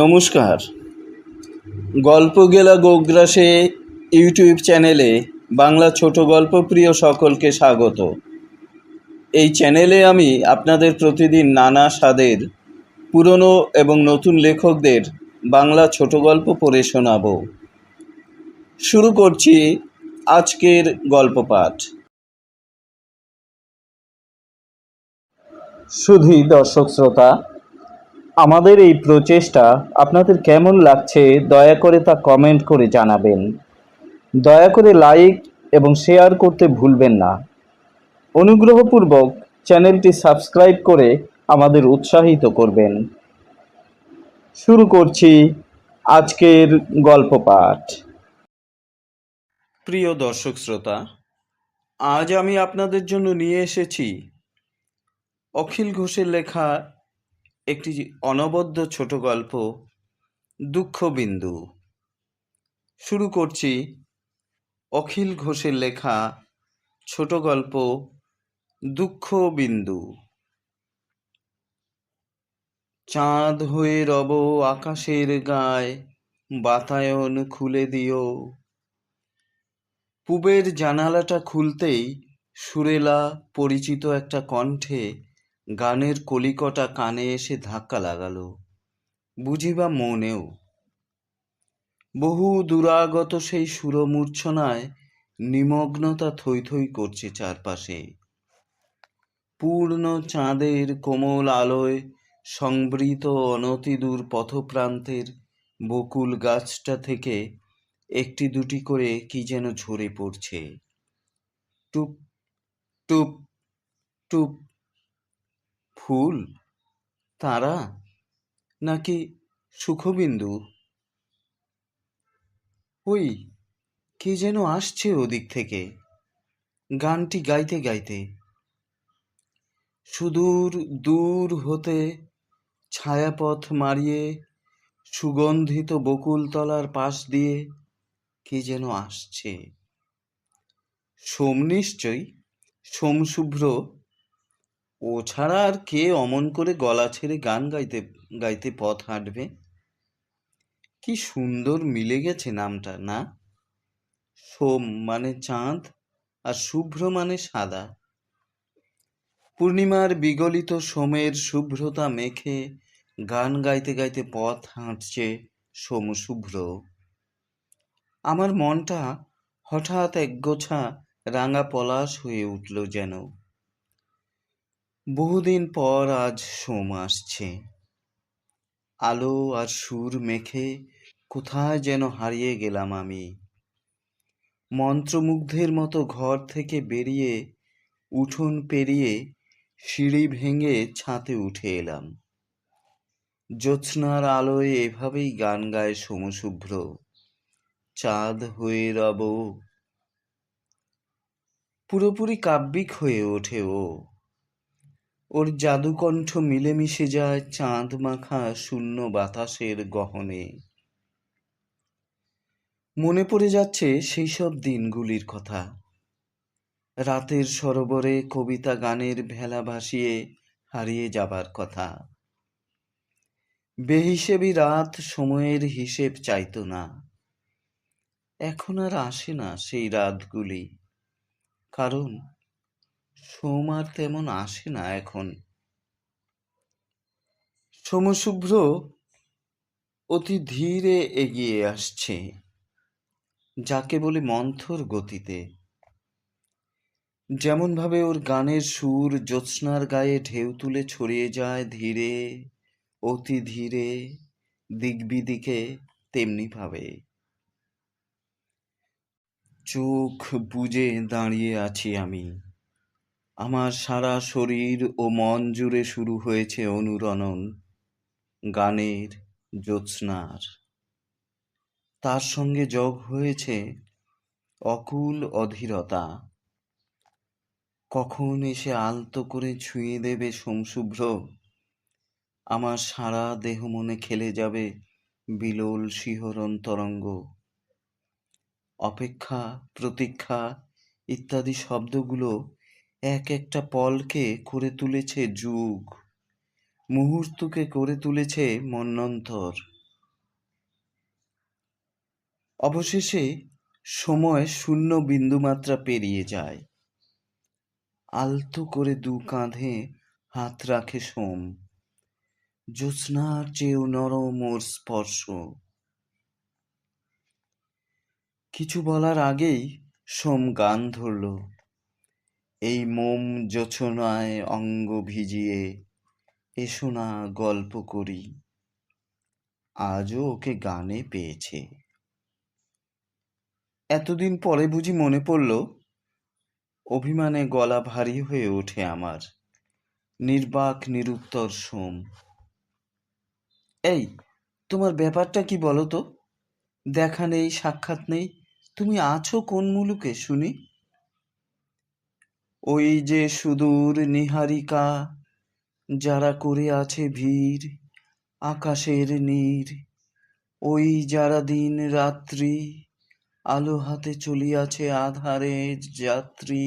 নমস্কার। গল্প গেলা গোগ্রাসে ইউটিউব চ্যানেলে বাংলা ছোট গল্প প্রিয় সকলকে স্বাগত। এই চ্যানেলে আমি আপনাদের প্রতিদিন নানা স্বাদের পুরনো এবং নতুন লেখকদের বাংলা ছোট গল্প পড়ে শোনাব। শুরু করছি আজকের গল্প পাঠ। শুধু দর্শক শ্রোতা, আমাদের এই প্রচেষ্টা আপনাদের কেমন লাগছে দয়া করে তা কমেন্ট করে জানাবেন। দয়া করে লাইক এবং শেয়ার করতে ভুলবেন না। অনুগ্রহপূর্বক চ্যানেলটি সাবস্ক্রাইব করে আমাদের উৎসাহিত করবেন। শুরু করছি আজকের গল্প পাঠ। প্রিয় দর্শক শ্রোতা, আজ আমি আপনাদের জন্য নিয়ে এসেছি অখিল ঘোষের লেখা একটি অনবদ্য ছোট গল্প, দুঃখবিন্দু। শুরু করছি অখিল ঘোষের লেখা ছোট গল্প দুঃখবিন্দু। চাঁদ হয়ে রব আকাশের গায়, বাতায়ন খুলে দিও। পূবের জানালাটা খুলতেই সুরেলা পরিচিত একটা কণ্ঠে গানের কলিকটা কানে এসে ধাক্কা লাগালো, বুঝিবা মনেও। বহু দূরাগত সেই সুরমূর্ছনায় নিমগ্নতা থই থই করছে চারপাশে। পূর্ণ চাঁদের কোমল আলোয় সংবৃত অনতিদূর পথপ্রান্তের বকুল গাছটা থেকে একটি দুটি করে কি যেন ঝরে পড়ছে। টুপ টুপ টুপ। ফুল, তারা, নাকি সুখবিন্দু? ওই কে যেন আসছে ওদিক থেকে, গানটি গাইতে গাইতে। সুদূর দূর হতে ছায়াপথ মারিয়ে সুগন্ধিত বকুলতলার পাশ দিয়ে কে যেন আসছে। সোম নিশ্চয়ই, সোমশুভ্র। ও ছাড়া আর কে অমন করে গলা ছেড়ে গান গাইতে গাইতে পথ হাঁটবে? কি সুন্দর মিলে গেছে নামটা, না? সোম মানে চাঁদ, আর শুভ্র মানে সাদা। পূর্ণিমার বিগলিত সোমের শুভ্রতা মেখে গান গাইতে গাইতে পথ হাঁটছে সোমশুভ্র। আমার মনটা হঠাৎ একগোছা রাঙা পলাশ হয়ে উঠল যেন। বহুদিন পর আজ সোম আসছে। আলো আর সুর মেখে কোথায় যেন হারিয়ে গেলাম আমি। মন্ত্রমুগ্ধের মতো ঘর থেকে বেরিয়ে উঠোন পেরিয়ে সিঁড়ি ভেঙে ছাতে উঠে এলাম। জ্যোৎস্নার আলোয় এভাবেই গান গায় সোমশুভ্র। চাঁদ হয়ে রব। পুরোপুরি কাব্যিক হয়ে ওঠে ও। ওর জাদুকণ্ঠ মিলেমিশে যায় চাঁদ মাখা শূন্য বাতাসের গহনে। মনে পড়ে যাচ্ছে সেই সব দিনগুলির কথা। রাতের সরোবরে কবিতা গানের ভেলা ভাসিয়ে হারিয়ে যাবার কথা। বেহিসেবি রাত সময়ের হিসেব চাইতো না। এখন আর আসে না সেই রাতগুলি, কারণ সোম আর তেমন আসে না এখন। সোমশুভ্র অতি ধীরে এগিয়ে আসছে, যাকে বলে মন্থর গতিতে। যেমন ভাবে ওর গানের সুর জ্যোৎস্নার গায়ে ঢেউ তুলে ছড়িয়ে যায় ধীরে, অতি ধীরে, দিক বিদিকে, তেমনি ভাবে। চোখ বুজে দাঁড়িয়ে আছি আমি। আমার সারা শরীর ও মন জুড়ে শুরু হয়েছে অনুরণন গানের, জ্যোৎস্নার। তার সঙ্গে যোগ হয়েছে অকুল অধীরতা। কখন এসে আলতো করে ছুঁয়ে দেবে সোমশুভ্র, আমার সারা দেহ মনে খেলে যাবে বিলোল শিহরণ তরঙ্গ। অপেক্ষা, প্রতীক্ষা ইত্যাদি শব্দগুলো এক একটা পলকে করে তুলেছে যুগ, মুহূর্তকে করে তুলেছে মন্বন্তর। অবশেষে সময় শূন্য বিন্দুমাত্রা পেরিয়ে যায়। আলতো করে দু কাঁধে হাত রাখে সোম, জ্যোৎস্নার চেয়েও নরম ওর স্পর্শ। কিছু বলার আগেই সোম গান ধরল, এই মোম জোছনায় অঙ্গ ভিজিয়ে এসো না গল্প করি। আজও ওকে গানে পেয়েছে। এতদিন পরে বুঝি মনে পড়ল, অভিমানে গলা ভারী হয়ে ওঠে আমার। নির্বাক নিরুত্তর সোম। এই, তোমার ব্যাপারটা কি বলো তো? দেখা নেই, সাক্ষাৎ নেই, তুমি আছো কোন মুলুকে শুনি? ওই যে সুদূর নীহারিকা, যারা করে আছে ভিড় আকাশের নীর, ওই যারা দিন রাত্রি আলো হাতে চলিয়াছে আধারের যাত্রী,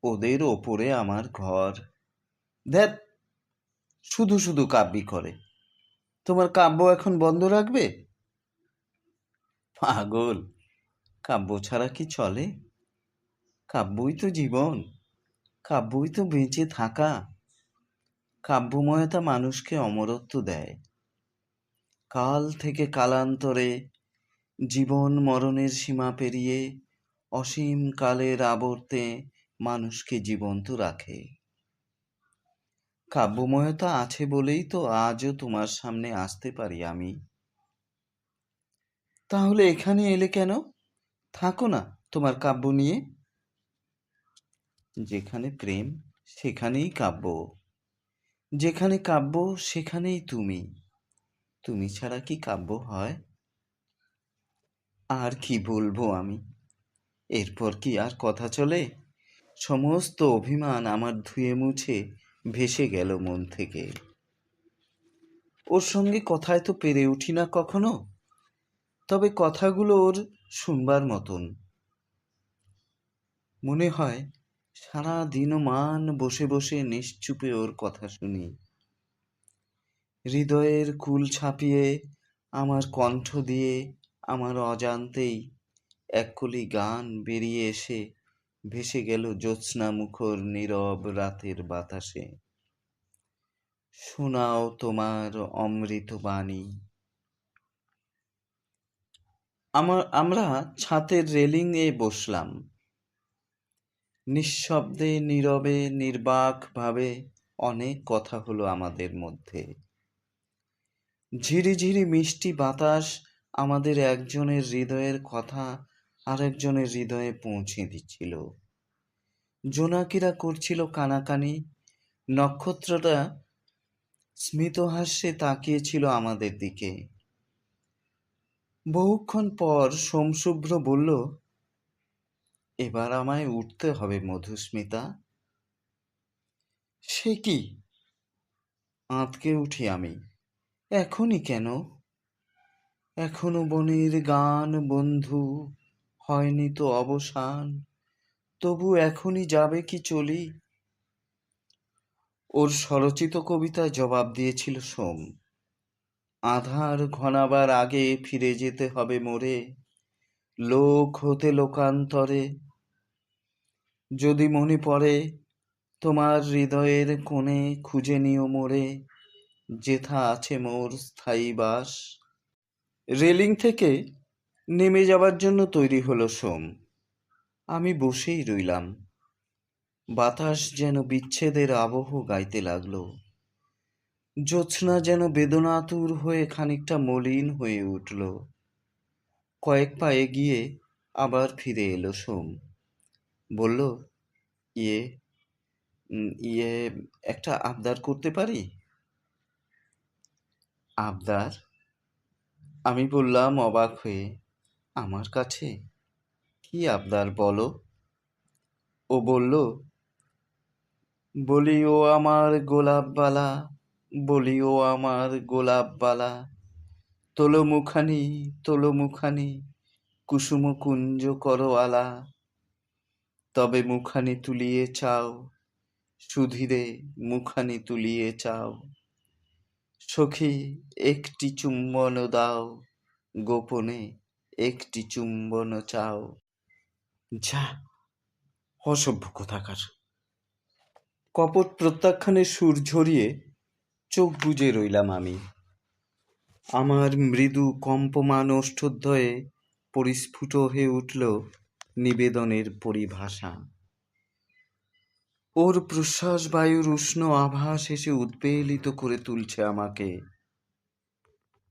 ওদের ওপরে আমার ঘর। ধ্যাত, শুধু শুধু কাব্যি করে। তোমার কাব্য এখন বন্ধ রাখবে? পাগল, কাব্য ছাড়া কি চলে? কাব্যই তো জীবন, কাব্যই তো বেঁচে থাকা। কাব্যময়তা মানুষকে অমরত্ব দেয়। কাল থেকে কালান্তরে জীবন মরণের সীমা পেরিয়ে অসীম কালের আবর্তে মানুষকে জীবন্ত রাখে। কাব্যময়তা আছে বলেই তো আজও তোমার সামনে আসতে পারি আমি। তাহলে এখানে এলে কেন? থাকো না তোমার কাব্য নিয়ে। যেখানে প্রেম সেখানেই কাব্য, যেখানে কাব্য সেখানেই তুমি। তুমি ছাড়া কি কাব্য হয়? আর কি বলবো আমি? এরপর কি আর কথা চলে? সমস্ত অভিমান আমার ধুয়ে মুছে ভেসে গেল মন থেকে। ওর সঙ্গে কথায় তো পেরে উঠি না কখনো, তবে কথাগুলো ওর শুনবার মতন। মনে হয় সারা দিনমান বসে বসে নিশ্চুপে ওর কথা শুনি। হৃদয়ের কুল ছাপিয়ে আমার কণ্ঠ দিয়ে আমার অজান্তেই এককলি গান বেরিয়ে এসে ভেসে গেল জ্যোৎস্না মুখর নীরব রাতের বাতাসে। শোনাও তোমার অমৃত বাণী। আমরা ছাতের রেলিং এ বসলাম। নিঃশব্দে নীরবে নির্বাক ভাবে অনেক কথা হলো আমাদের মধ্যে। ঝিরিঝিরি মিষ্টি বাতাস আমাদের একজনের হৃদয়ের কথা আরেকজনের হৃদয়ে পৌঁছে দিচ্ছিল। জোনাকিরা করছিল কানাকানি, নক্ষত্রটা স্মিতহাস্যে তাকিয়েছিল আমাদের দিকে। বহুক্ষণ পর সোমশুভ্র বলল, এবার আমায় উঠতে হবে মধুস্মিতা। সে কি? আঁতকে উঠি আমি। এখনই কেন? এখনো বনের গান বন্ধু, হয়নি তো অবসান, তবু এখনই যাবে কি চলি? ওর স্বরচিত কবিতায় জবাব দিয়েছিল সোম, আধার ঘনাবার আগে ফিরে যেতে হবে মোরে, লোক হতে লোকান্তরে। যদি মনে পড়ে তোমার হৃদয়ের কোণে খুঁজে নিও মোরে, যেথা আছে মোর স্থায়ী বাস। রেলিং থেকে নেমে যাবার জন্য তৈরি হলো সোম। আমি বসেই রইলাম। বাতাস যেন বিচ্ছেদের আবহ গাইতে লাগলো। জ্যোৎস্না যেন বেদনাতুর হয়ে খানিকটা মলিন হয়ে উঠল। কয়েক পা এগিয়ে আবার ফিরে এলো সোম। বলল, ইয়ে ইয়ে একটা আবদার করতে পারি? আবদার? আমি বললাম অবাক হয়ে, আমার কাছে? কি আবদার বলো? ও বলল, বলি ও আমার গোলাপবালা, বলি ও আমার গোলাপবালা, তোলো মুখানি, তোলো মুখানি, কুসুম কুঞ্জ করো আলা, তবে মুখানি তুলিয়ে চাও, সুধীরে মুখানি তুলিয়ে চাও, সখী একটি চুম্বন দাও গোপনে একটি চুম্বনও চাও? যা, অসভ্য কোথাকার। কপট প্রত্যাখ্যানের সুর ঝরিয়ে চোখ বুজে রইলাম আমি। আমার মৃদু কম্পমান ওষ্ঠদ্বয়ে পরিস্ফুট হয়ে উঠল নিবেদনের পরিভাষা। ওর প্রশ্বাস বায়ুর উষ্ণ আভাস এসে উদ্বেলিত করে তুলছে আমাকে।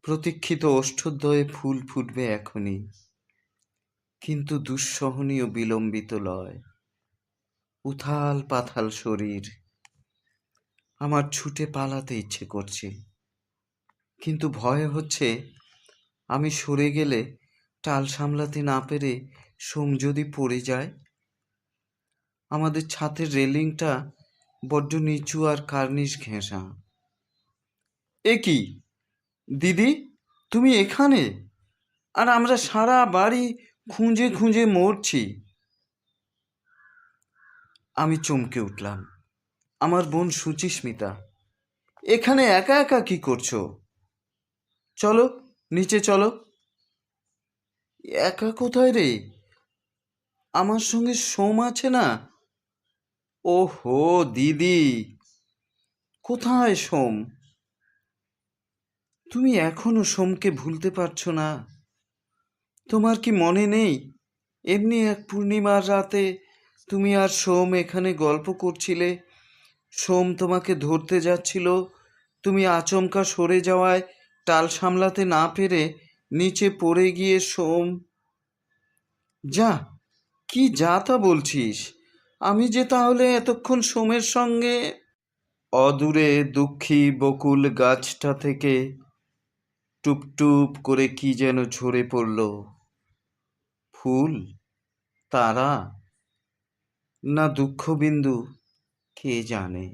প্রতীক্ষিত ওষ্ঠদ্বয়ে ফুল ফুটবে এখনই, কিন্তু দুঃসহনীয় বিলম্বিত লয়, উথাল পাথাল শরীর। আমার ছুটে পালাতে ইচ্ছে করছে, কিন্তু ভয় হচ্ছে আমি সরে গেলে টাল সামলাতে না পেরে সোম যদি পড়ে যায়। আমাদের ছাদের রেলিংটা বড্ড নিচু আর কার্নিশ ঘেঁষা। এ কি দিদি, তুমি এখানে? আর আমরা সারা বাড়ি খুঁজে খুঁজে মরছি। আমি চমকে উঠলাম। আমার বোন সুচিস্মিতা। এখানে একা একা কি করছো? চলো, নিচে চলো। একা কোথায় রে? আমার সঙ্গে সোম আছে না? ওহো দিদি, কোথায় সোম? তুমি এখনো সোমকে ভুলতে পারছো না? তোমার কি মনে নেই, এমনি এক পূর্ণিমার রাতে তুমি আর সোম এখানে গল্প করছিলে। সোম তোমাকে ধরতে যাচ্ছিল, তুমি আচমকা সরে যাওয়ায় টাল সামলাতে না পেরে নিচে পড়ে গিয়ে সোম। যা, কি যা তা বলছিস? আমি যে তাহলে এতক্ষণ সোমের সঙ্গে। অদূরে দুঃখী বকুল গাছটা থেকে টুপটুপ করে কি যেন ঝরে পড়ল। ফুল, তারা, না দুঃখবিন্দু, কে জানে।